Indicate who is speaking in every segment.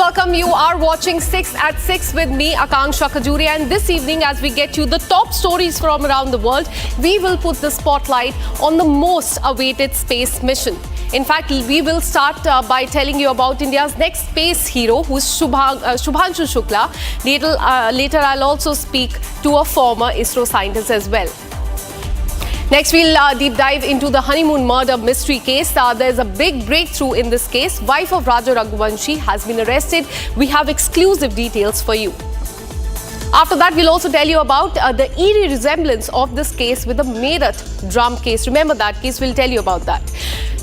Speaker 1: welcome. You are watching 6 at 6 with me, Akanksha Khajuria, and this evening as we get you the top stories from around the world, we will put the spotlight on the most awaited space mission. In fact, we will start by telling you about India's next space hero, who's Shubhanshu Shukla. Later, I'll also speak to a former ISRO scientist as well. Next, we'll deep dive into the Honeymoon Murder mystery case. There's a big breakthrough in this case. Wife of Raja Raghuvanshi has been arrested. We have exclusive details for you. After that, we'll also tell you about the eerie resemblance of this case with the Meerut drum case. Remember that case? We'll tell you about that.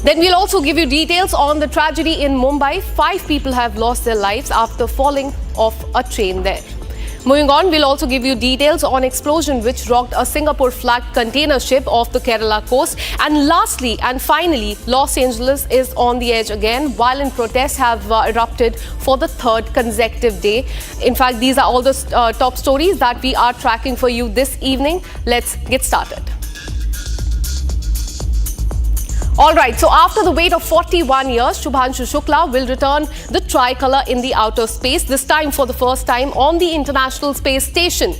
Speaker 1: Then we'll also give you details on the tragedy in Mumbai. 5 people have lost their lives after falling off a train there. Moving on, we'll also give you details on explosion which rocked a Singapore-flagged container ship off the Kerala coast. And lastly and finally, Los Angeles is on the edge again. Violent protests have erupted for the 3rd consecutive day. In fact, these are all the top stories that we are tracking for you this evening. Let's get started. All right, so after the wait of 41 years, Shubhanshu Shukla will return the tricolour in the outer space, this time for the first time on the International Space Station.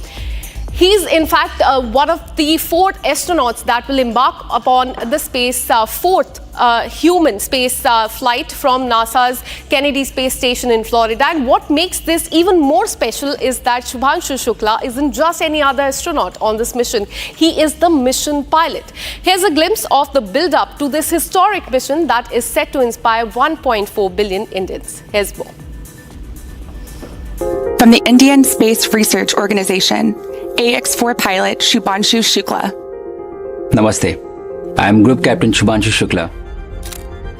Speaker 1: He's in fact one of the 4 astronauts that will embark upon the space 4th human space flight from NASA's Kennedy Space Station in Florida. And what makes this even more special is that Shubhanshu Shukla isn't just any other astronaut on this mission. He is the mission pilot. Here's a glimpse of the build-up to this historic mission that is set to inspire 1.4 billion Indians. Here's more.
Speaker 2: From the Indian Space Research Organization, AX-4 pilot Shubhanshu Shukla.
Speaker 3: Namaste. I am Group Captain Shubhanshu Shukla.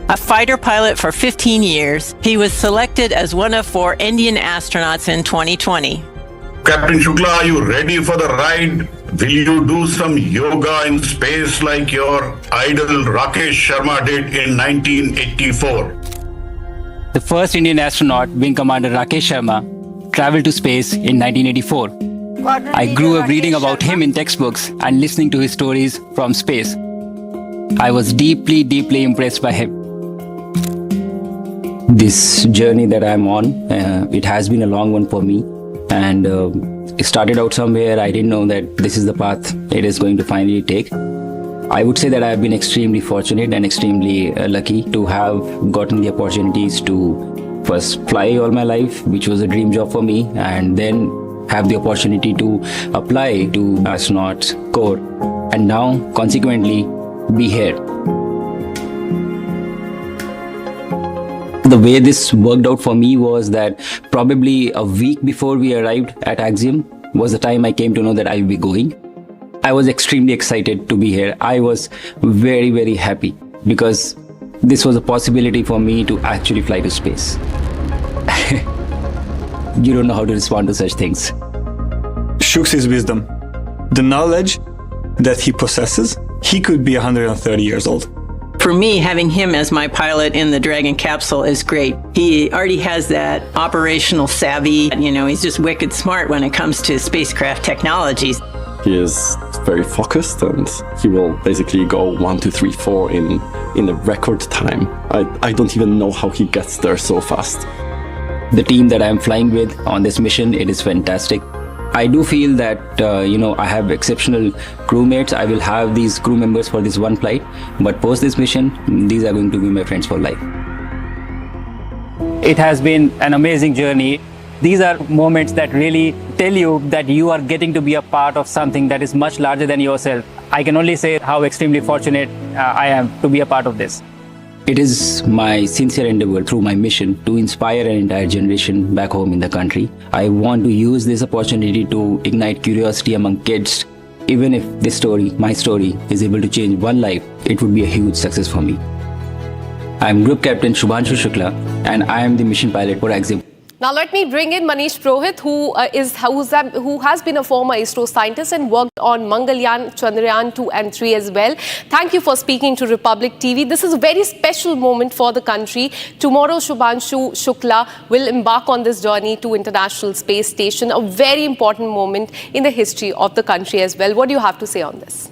Speaker 4: A fighter pilot for 15 years, he was selected as one of 4 Indian astronauts in 2020.
Speaker 5: Captain Shukla, are you ready for the ride? Will you do some yoga in space like your idol Rakesh Sharma did in 1984?
Speaker 3: The first Indian astronaut, Wing Commander Rakesh Sharma, traveled to space in 1984. I grew up reading about him in textbooks and listening to his stories from space. I was deeply impressed by him. This journey that I'm on, it has been a long one for me. And it started out somewhere. I didn't know that this is the path it is going to finally take. I would say that I have been extremely fortunate and extremely lucky to have gotten the opportunities to first fly all my life, which was a dream job for me, and then have the opportunity to apply to astronaut corps, and now consequently be here. The way this worked out for me was that probably a week before we arrived at Axiom was the time I came to know that I will be going. I was extremely excited to be here. I was very happy because this was a possibility for me to actually fly to space. You don't know how to respond to such things.
Speaker 6: Shooks his wisdom. The knowledge that he possesses, he could be 130 years old.
Speaker 4: For me, having him as my pilot in the Dragon capsule is great. He already has that operational savvy. You know, he's just wicked smart when it comes to spacecraft technologies.
Speaker 7: He is very focused and he will basically go 1, 2, 3, 4 in a record time. I don't even know how he gets there so fast.
Speaker 3: The team that I'm flying with on this mission, it is fantastic. I do feel that, I have exceptional crewmates. I will have these crew members for this one flight, but post this mission, these are going to be my friends for life. It has been an amazing journey. These are moments that really tell you that you are getting to be a part of something that is much larger than yourself. I can only say how extremely fortunate I am to be a part of this. It is my sincere endeavor through my mission to inspire an entire generation back home in the country. I want to use this opportunity to ignite curiosity among kids. Even if this story, my story, is able to change one life, it would be a huge success for me. I am Group Captain Shubhanshu Shukla and I am the mission pilot for Ghazipur.
Speaker 1: Now let me bring in Manish Prohit, who has been a former ISRO scientist and worked on Mangalyaan, Chandrayaan 2 and 3 as well. Thank you for speaking to Republic TV. This is a very special moment for the country. Tomorrow, Shubhanshu Shukla will embark on this journey to International Space Station, a very important moment in the history of the country as well. What do you have to say on this?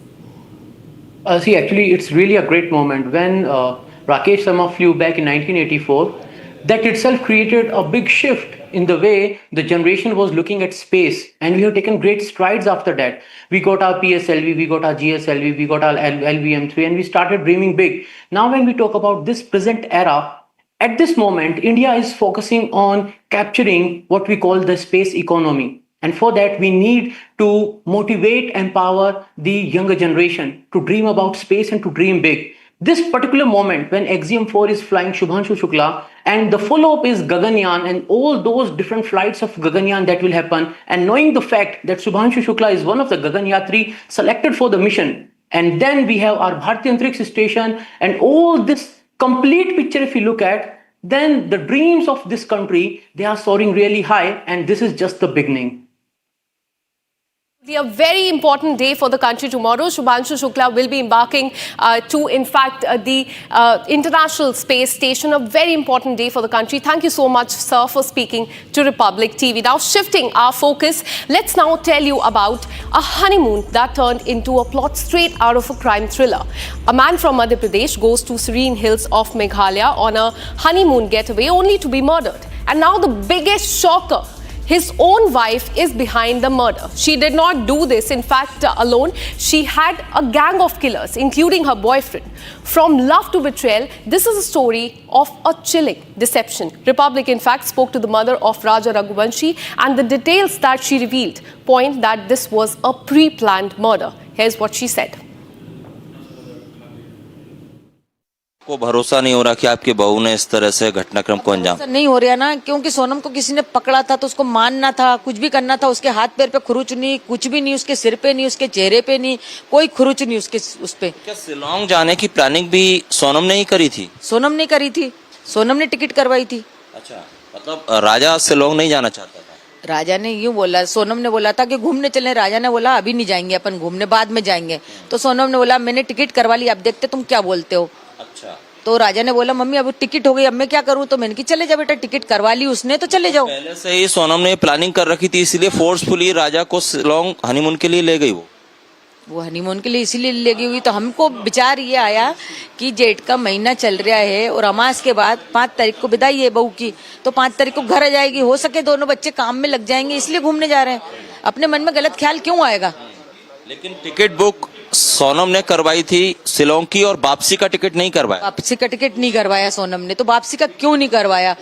Speaker 8: Actually, it's really a great moment. When Rakesh Sharma flew back in 1984, That itself created a big shift in the way the generation was looking at space, and we have taken great strides after that. We got our PSLV, we got our GSLV, we got our LVM3, and we started dreaming big. Now, when we talk about this present era, at this moment, India is focusing on capturing what we call the space economy. And for that, we need to motivate, empower the younger generation to dream about space and to dream big. This particular moment when Axiom 4 is flying Shubhanshu Shukla and the follow-up is Gaganyaan and all those different flights of Gaganyaan that will happen, and knowing the fact that Shubhanshu Shukla is one of the Gaganyatri selected for the mission, and then we have our Bharatiya Antariksh Station and all this complete picture, if you look at, then the dreams of this country, they are soaring really high, and this is just the beginning.
Speaker 1: A very important day for the country tomorrow. Shubhanshu Shukla will be embarking to, in fact, the International Space Station. A very important day for the country. Thank you so much, sir, for speaking to Republic TV. Now, shifting our focus, let's now tell you about a honeymoon that turned into a plot straight out of a crime thriller. A man from Madhya Pradesh goes to serene hills of Meghalaya on a honeymoon getaway only to be murdered. And now the biggest shocker: his own wife is behind the murder. She did not do this, in fact, alone. She had a gang of killers, including her boyfriend. From love to betrayal, this is a story of a chilling deception. Republic, in fact, spoke to the mother of Raja Raghuvanshi, and the details that she revealed point that this was a pre-planned murder. Here's what she said.
Speaker 9: को भरोसा नहीं हो रहा कि आपके बहू ने इस तरह से घटनाक्रम को अंजाम
Speaker 10: नहीं हो रहा ना, क्योंकि सोनम को किसी ने पकड़ा था तो उसको मानना था, कुछ भी करना था। उसके हाथ पैर पे खुरुच नहीं, कुछ भी नहीं, उसके सिर पे नहीं, उसके चेहरे पे नहीं, कोई खुरुच नहीं उसके उस पे।
Speaker 9: क्या शिलोंग जाने की प्लानिंग भी सोनम ने ही करी थी?
Speaker 10: सोनम ने करी थी, सोनम ने टिकट करवाई थी।
Speaker 9: अच्छा, मतलब राजा शिलोंग नहीं जाना चाहता था?
Speaker 10: राजा ने यूँ बोला, सोनम ने बोला था कि घूमने चले, राजा ने बोला अभी नहीं जाएंगे अपन घूमने, बाद में जाएंगे। तो सोनम ने बोला मैंने टिकट करवा ली, अब देखते तुम क्या बोलते हो।
Speaker 9: अच्छा,
Speaker 10: तो राजा ने बोला मम्मी अब टिकट हो गई, अब मैं क्या करूं। तो मैंने कि चले जाओ बेटा, टिकट करवा ली उसने तो चले जाओ।
Speaker 9: पहले से ही सोनम ने प्लानिंग कर रखी थी, इसलिए फोर्सफुली राजा को शिलोंग हनीमून के लिए ले गई। वो
Speaker 10: हनीमून के लिए इसीलिए ले गई हुई। तो हमको विचार ये आया कि जेठ का महीना चल रहा है और अमास के बाद 5 तारीख को विदाई है बहू की, तो 5 तारीख को घर आ जाएगी, हो सके दोनों बच्चे काम में लग जाएंगे, इसलिए घूमने जा रहे हैं। अपने मन में गलत ख्याल क्यों आएगा।
Speaker 9: लेकिन टिकट बुक सोनम ने करवाई थी शिलोंग की, और वापसी का टिकट नहीं करवाया।
Speaker 10: वापसी का टिकट नहीं करवाया सोनम ने। तो वापसी का क्यों नहीं करवाया,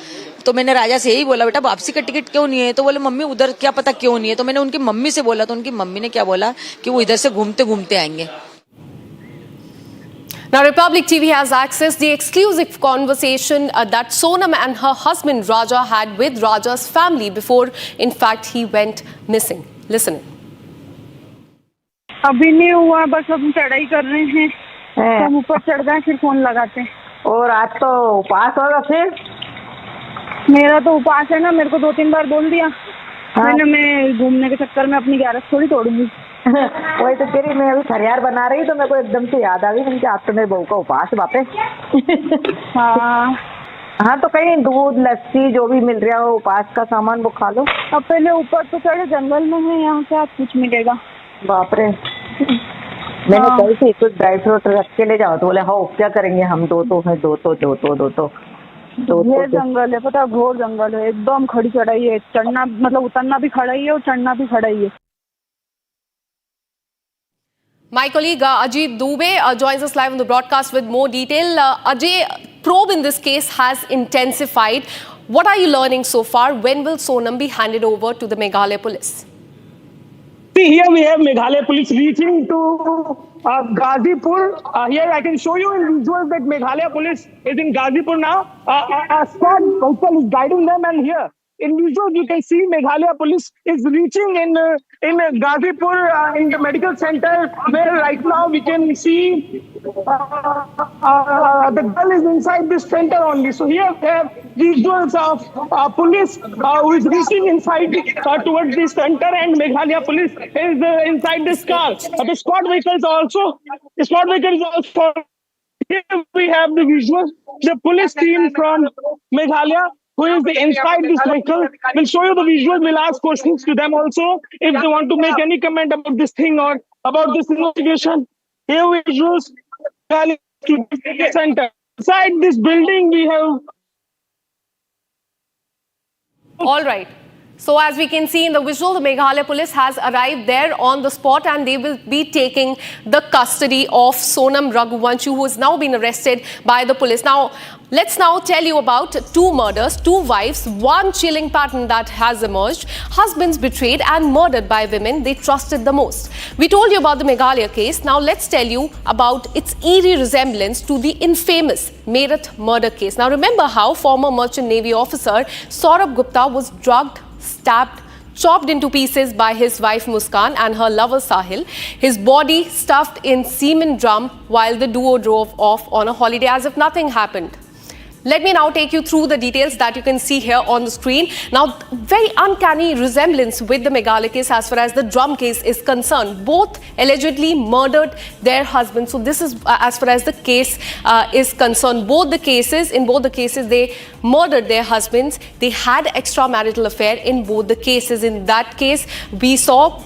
Speaker 10: तो मैंने राजा से यही बोला बेटा वापसी का टिकट क्यों नहीं है। तो बोले मम्मी उधर क्या पता क्यों नहीं है। तो मैंने उनकी मम्मी से बोला, तो उनकी मम्मी ने क्या बोला कि वो इधर से घूमते घूमते आएंगे।
Speaker 1: Now, Republic TV has accessed the exclusive conversation that Sonam and her husband Raja had with Raja's family before, in fact, he went missing. Listen.
Speaker 11: अभी नहीं हुआ, बस हम चढ़ाई कर रहे हैं, हम ऊपर चढ़ गए फिर फोन लगाते हैं।
Speaker 12: और आज तो उपास होगा फिर?
Speaker 11: मेरा तो उपास है ना, मेरे को 2-3 बार बोल दिया। हाँ। मैं घूमने के चक्कर में अपनी 11 थोड़ी तोड़ूंगी।
Speaker 12: वही तो तेरी, मैं अभी खरियार बना रही तो मेरे को एकदम से याद आ गई, मैंने आज तो मेरे बहू का उपास वापस।
Speaker 11: हाँ
Speaker 12: हाँ, तो कहीं दूध लस्सी जो भी मिल रहा हो उपास का सामान वो खा लो।
Speaker 11: अब पहले ऊपर तो चढ़े, जंगल में है, यहाँ से आज कुछ मिलेगा।
Speaker 12: बाप रे, मैंने कही थी कुछ ड्राई फ्रूट रख के ले जाओ, तो बोले हाँ क्या करेंगे हम, दो
Speaker 11: ये जंगल है, पता, घोर जंगल है, एकदम खड़ी चढ़ाई है, चढ़ना मतलब उतरना भी खड़ा ही है और चढ़ना भी खड़ा ही है।
Speaker 1: My colleague Ajit Dubey joins us live on the broadcast with more detail. Ajay, probe in this case has intensified. What are you learning so far? When will Sonam be handed over to the Meghalaya police?
Speaker 13: See, here we have Meghalaya police reaching to Ghazipur. Here I can show you in visuals that Meghalaya police is in Ghazipur now. A squad vehicle is guiding them, and here in visuals you can see Meghalaya police is reaching in Ghazipur in the medical center, where right now we can see the girl is inside this center only. So here we have visuals of police who is reaching inside towards this center, and Meghalaya police is inside this car. The squad vehicle is also here we have the visuals. The police team from Meghalaya who is inside this vehicle. We'll show you the visuals. We'll ask questions to them also if they want to make any comment about this thing or about this investigation. Here we visuals to the center. Inside this building we have
Speaker 1: All right. So as we can see in the visual, the Meghalaya police has arrived there on the spot and they will be taking the custody of Sonam Raghuvanshi, who has now been arrested by the police. Now, let's now tell you about two murders, two wives, one chilling pattern that has emerged. Husbands betrayed and murdered by women they trusted the most. We told you about the Meghalaya case. Now let's tell you about its eerie resemblance to the infamous Meerut murder case. Now remember how former Merchant Navy officer Saurabh Gupta was drugged, stabbed, chopped into pieces by his wife Muskan and her lover Sahil, his body stuffed in cement drum while the duo drove off on a holiday as if nothing happened. Let me now take you through the details that you can see here on the screen. Now, very uncanny resemblance with the Meghalaya case as far as the drum case is concerned. Both allegedly murdered their husbands. So this is as far as the case is concerned. In both the cases, they murdered their husbands. They had extramarital affair in both the cases. In that case, we saw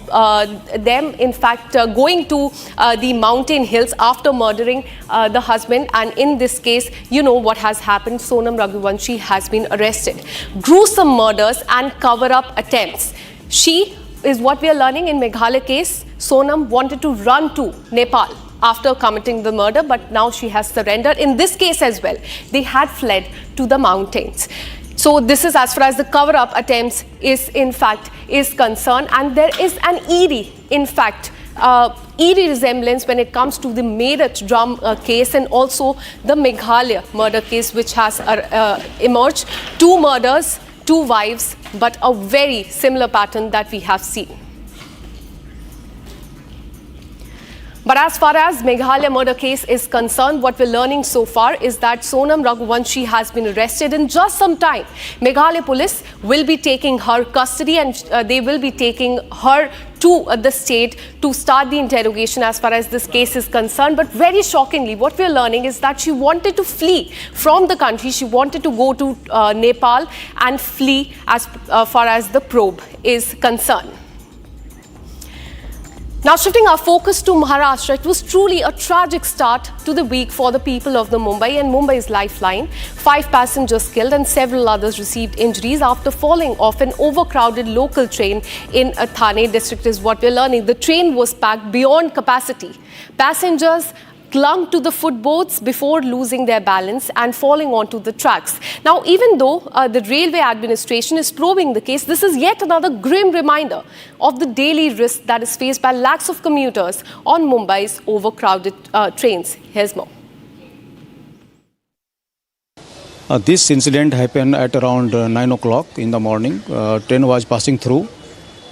Speaker 1: them, in fact, going to the mountain hills after murdering the husband. And in this case, you know what has happened. Sonam Raghuvanshi has been arrested. Gruesome murders and cover-up attempts. She is what we are learning in Meghalaya case. Sonam wanted to run to Nepal after committing the murder, but now she has surrendered. In this case as well, they had fled to the mountains. So this is as far as the cover-up attempts is concerned, and there is an eerie resemblance when it comes to the Meerut drum case and also the Meghalaya murder case which has emerged. Two murders, two wives, but a very similar pattern that we have seen. But as far as Meghalaya murder case is concerned, what we're learning so far is that Sonam Raghuvanshi has been arrested. In just some time, Meghalaya police will be taking her custody and they will be taking her to the state to start the interrogation as far as this case is concerned. But very shockingly, what we're learning is that she wanted to flee from the country. She wanted to go to Nepal and flee as far as the probe is concerned. Now shifting our focus to Maharashtra, it was truly a tragic start to the week for the people of the Mumbai and Mumbai's lifeline. 5 passengers killed and several others received injuries after falling off an overcrowded local train in Thane district is what we're learning. The train was packed beyond capacity. Passengers clung to the footboards before losing their balance and falling onto the tracks. Now, even though the railway administration is probing the case, this is yet another grim reminder of the daily risk that is faced by lakhs of commuters on Mumbai's overcrowded trains. Here's more.
Speaker 14: This incident happened at around 9 o'clock in the morning. Train was passing through.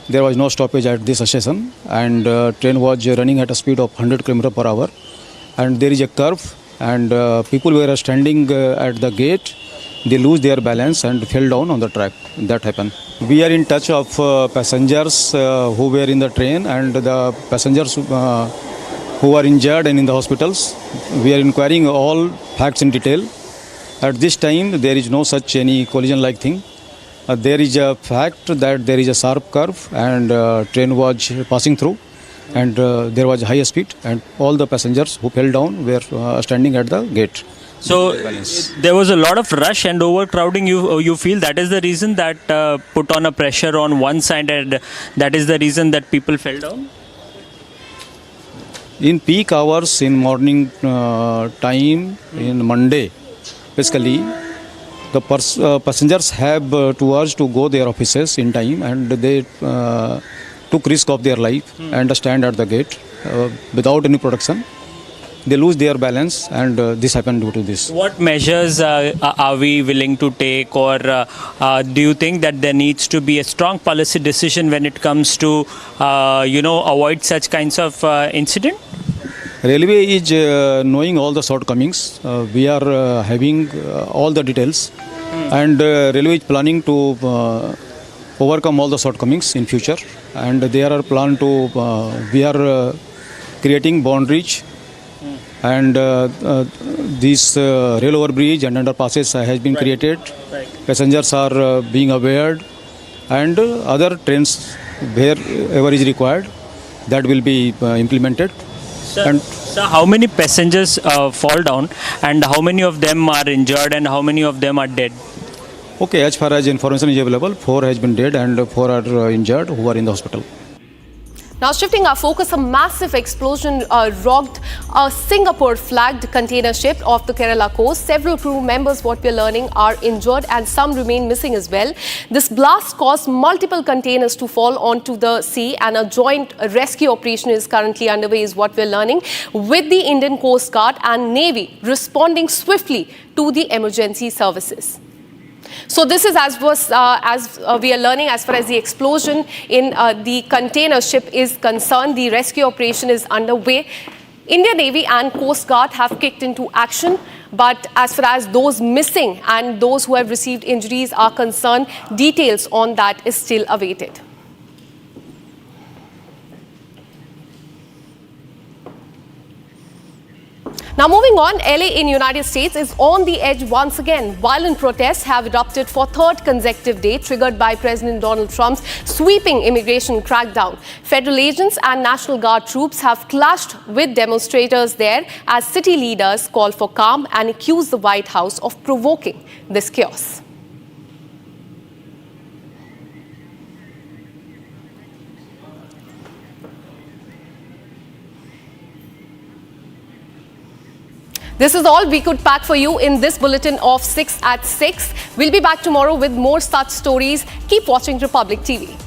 Speaker 14: There was no stoppage at this station, and train was running at a speed of 100 km per hour. And there is a curve, and people were standing at the gate. They lose their balance and fell down on the track. That happened. We are in touch of passengers who were in the train and the passengers who are injured and in the hospitals. We are inquiring all facts in detail. At this time, there is no such any collision-like thing. There is a fact that there is a sharp curve and train was passing through. And there was high speed, and all the passengers who fell down were standing at the gate.
Speaker 15: So there was a lot of rush and overcrowding. You feel that is the reason that put on a pressure on one side, and that is the reason that people fell down?
Speaker 14: In peak hours, in morning time, in Monday, basically, the passengers have to urge to go their offices in time, and they took risk of their life and stand at the gate without any protection. They lose their balance, and this happened due to this.
Speaker 15: What measures are we willing to take, or do you think that there needs to be a strong policy decision when it comes to avoid such kinds of incident?
Speaker 14: Railway is knowing all the shortcomings. We are having all the details, and Railway is planning to overcome all the shortcomings in future, and there are plan to we are creating boundaries, and this rail overbridge and underpasses has been created. Passengers are being aware, and other trains wherever is required, that will be implemented.
Speaker 15: So how many passengers fall down, and how many of them are injured, and how many of them are dead?
Speaker 14: Okay, as far as information is available, 4 has been dead and 4 are injured who are in the hospital.
Speaker 1: Now shifting our focus, a massive explosion rocked a Singapore-flagged container ship off the Kerala coast. Several crew members, what we're learning, are injured and some remain missing as well. This blast caused multiple containers to fall onto the sea, and a joint rescue operation is currently underway, is what we're learning, with the Indian Coast Guard and Navy responding swiftly to the emergency services. So this is as we are learning as far as the explosion in the container ship is concerned. The rescue operation is underway. Indian Navy and Coast Guard have kicked into action. But as far as those missing and those who have received injuries are concerned, details on that is still awaited. Now moving on, LA in United States is on the edge once again. Violent protests have erupted for third consecutive day, triggered by President Donald Trump's sweeping immigration crackdown. Federal agents and National Guard troops have clashed with demonstrators there as city leaders call for calm and accuse the White House of provoking this chaos. This is all we could pack for you in this bulletin of 6 at 6. We'll be back tomorrow with more such stories. Keep watching Republic TV.